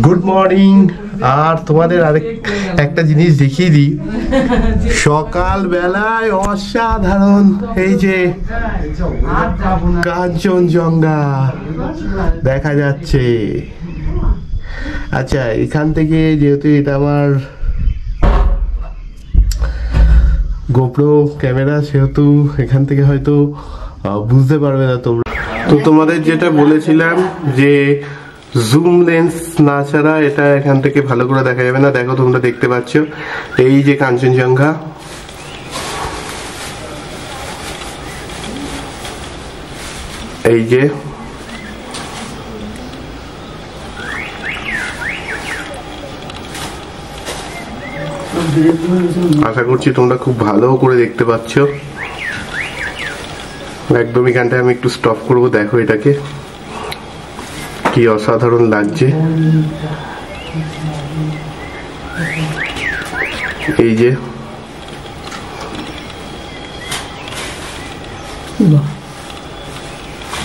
Good morning. আর তোমাদের আরেক একটা জিনিস দেখিয়ে দিই, সকাল বেলায় অসাধারণ এই যে কাঞ্চনজঙ্ঘা দেখা যাচ্ছে। আচ্ছা, এখান থেকে যেহেতু এটা আমার গোপ্রো ক্যামেরা, সেহেতু এখান থেকে হয়তো বুঝতে পারবে না তোমরা। তো তোমাদের যেটা বলেছিলাম যে জুম লেন্স না ছাড়া এটা এখান থেকে ভালো করে দেখা যাবে না। দেখো, তোমরা দেখতে পাচ্ছ এই যে কাঞ্চনজঙ্ঘা, এই যে আশা করছি তোমরা খুব ভালো করে দেখতে পাচ্ছ। একদম এখানটায় আমি একটু স্টপ করব। দেখো এটাকে কি অসাধারণ লাগছে। এই যে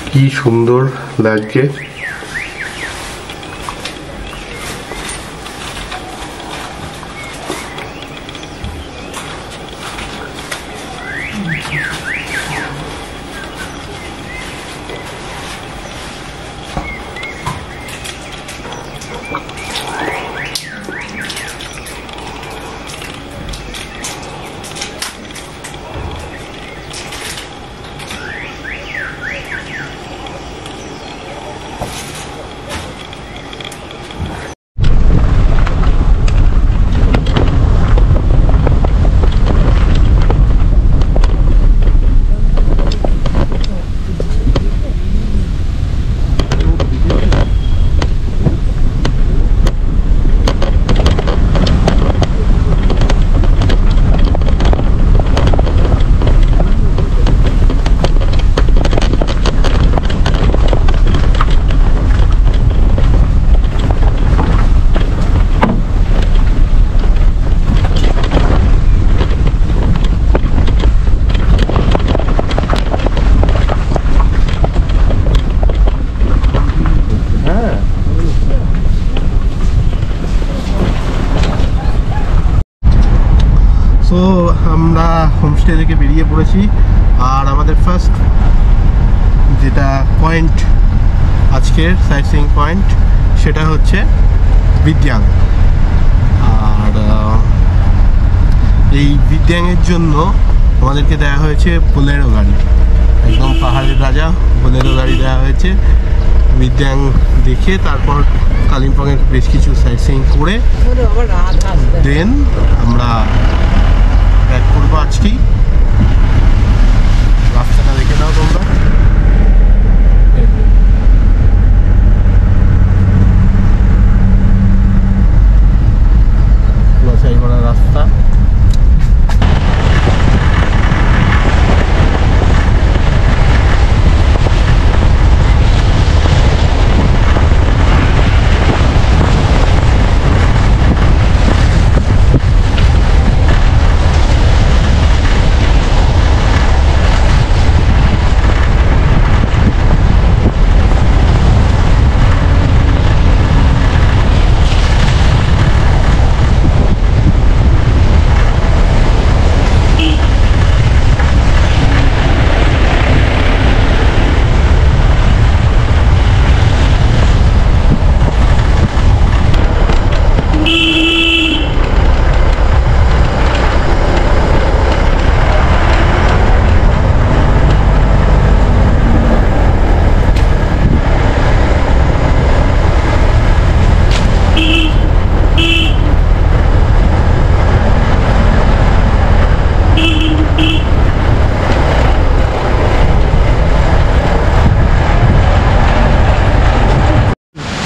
কি সুন্দর লাগছে। তো আমরা হোমস্টে থেকে বেরিয়ে পড়েছি। আর আমাদের ফার্স্ট যেটা পয়েন্ট, আজকের সাইট সিইং পয়েন্ট, সেটা হচ্ছে বিদ্যাং। আর এই বিদ্যাংয়ের জন্য আমাদেরকে দেওয়া হয়েছে বোলেরো গাড়ি, একদম পাহাড়ের রাজা বোলেরো গাড়ি দেওয়া হয়েছে। বিদ্যাং দেখে তারপর কালিম্পংয়ের বেশ কিছু সাইট সিইং করে দেন আমরা ব্যাক করবো আজকেই। রাস্তাটা দেখে নাও তোমরা, বাছাই করা রাস্তা।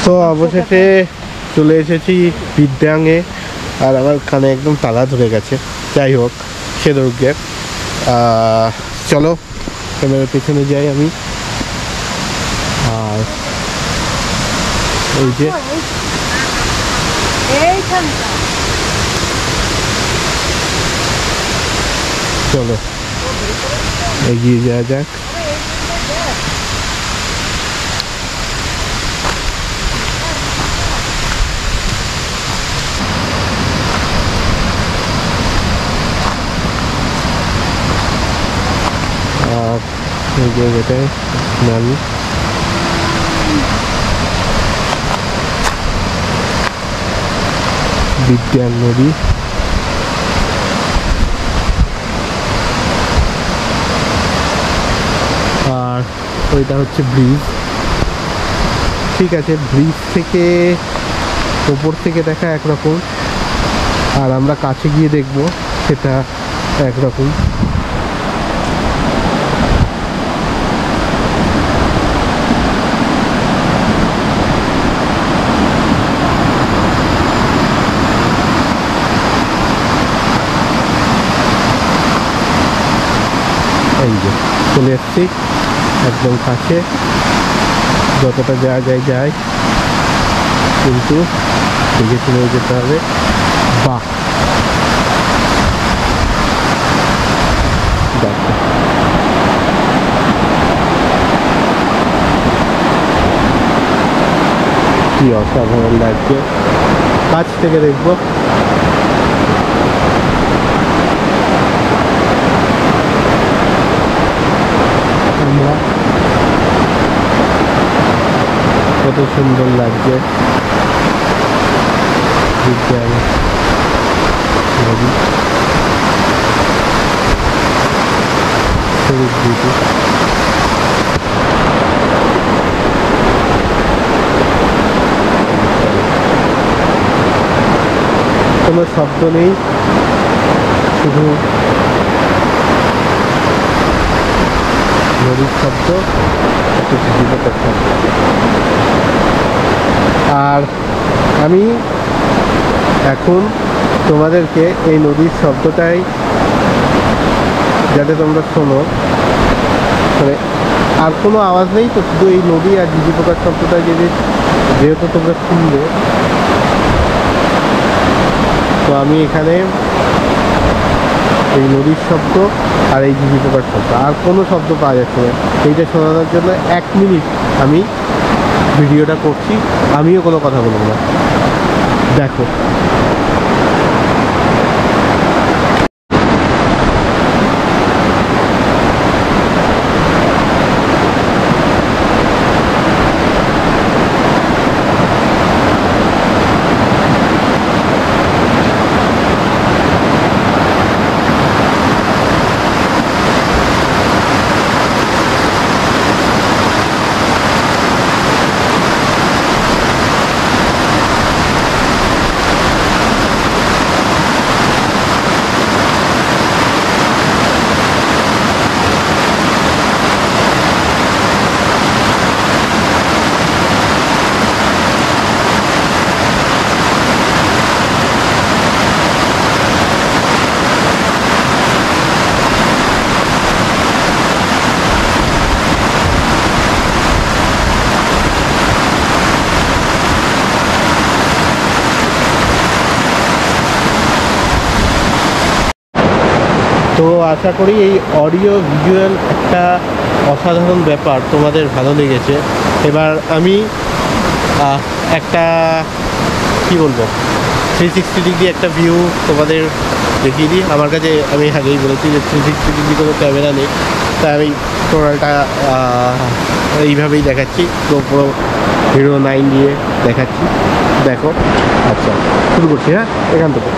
তো অবশেষে চলে এসেছি বিদ্যাংয়ে। আর আমার কানে একদম তালা ধরে গেছে। যাই হোক, সে দুর্গে চলো ক্যামেরার পেছনে যাই আমি। আর এই যে চলো এগিয়ে যাওয়া যাক। এই জায়গাটায় নামি। বিদ্যান নদী, আর ওইটা হচ্ছে ব্রিজ। ঠিক আছে, ব্রিজ থেকে ওপর থেকে দেখা একরকম, আর আমরা কাছে গিয়ে দেখব সেটা একরকম। এই যে চলে এসছি একদম কাছে, যতটা যাওয়া যায় যায়, কিন্তু দেখে শুনে যেতে হবে। বাহ, দেখো কি অসাধারণ লাগছে, কাছ থেকে দেখবো। আমরা কত সুন্দর লাগছে বিদ্যান নদী, সবুজ দ্বীপে। কোনো শব্দ নেই, শুধু নদীর শব্দ, একটা জীবতার শব্দ। আর আমি এখন তোমাদেরকে এই নদীর শব্দটাই যাতে তোমরা শোনো, মানে আর কোনো আওয়াজ নেই তো, শুধু এই নদী আর ঝিঝি পোকার শব্দটা যেহেতু তোমরা শুনবে, তো আমি এখানে এই নদীর শব্দ আর এই ঝিঝি পোকার শব্দ, আর কোনো শব্দ পাওয়া যাচ্ছে না। এইটা শোনানোর জন্য 1 মিনিট আমি ভিডিওটা করছি, আমিও কোনো কথা বলবো না। দেখো তো আশা করি এই অডিও ভিজুয়াল একটা অসাধারণ ব্যাপার তোমাদের ভালো লেগেছে। এবার আমি একটা কি বলবো 360 ডিগ্রি একটা ভিউ তোমাদের দেখিয়ে দিই। আমার কাছে, আমি আগেই বলেছি যে 360 ডিগ্রি কোনো ক্যামেরা নেই, তাই আমি টোটালটা এইভাবেই দেখাচ্ছি, GoPro Hero 9 দিয়ে দেখাচ্ছি। দেখো, আচ্ছা শুরু করছি। হ্যাঁ, এখান থেকে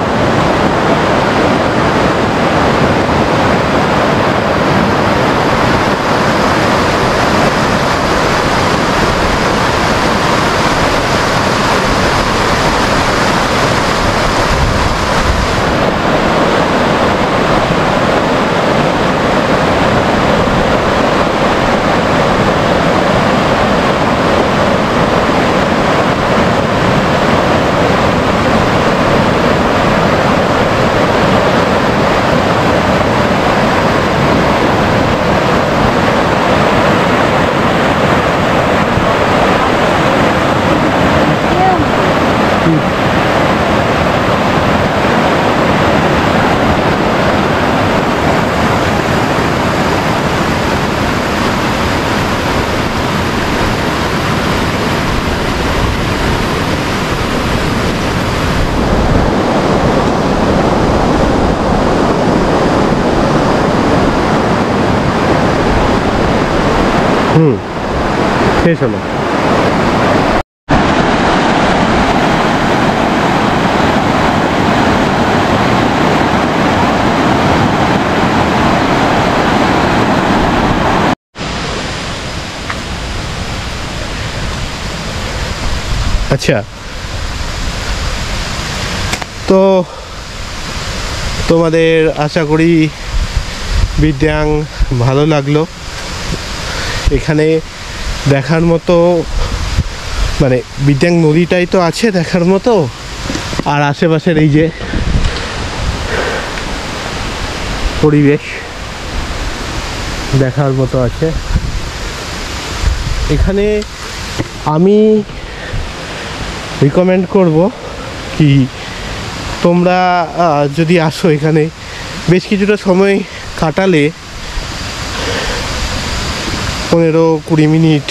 শেষ হলো। আচ্ছা, তো তোমাদের আশা করি বিদ্যাং ভালো লাগলো। এখানে দেখার মতো মানে বিদ্যাং নদীটাই তো আছে দেখার মতো, আর আশেপাশের এই যে পরিবেশ দেখার মতো আছে। এখানে আমি রিকমেন্ড করব কি তোমরা যদি আসো এখানে বেশ কিছুটা সময় কাটালে, 15-20 মিনিট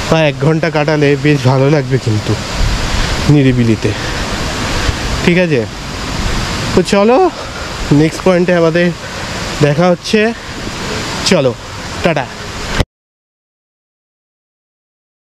বা 1 ঘন্টা কাটালে বেশ ভালো লাগবে কিন্তু নিরিবিলিতে। ঠিক আছে, তো চলো নেক্সট পয়েন্টে আমাদের দেখা হচ্ছে। চলো, টাটা।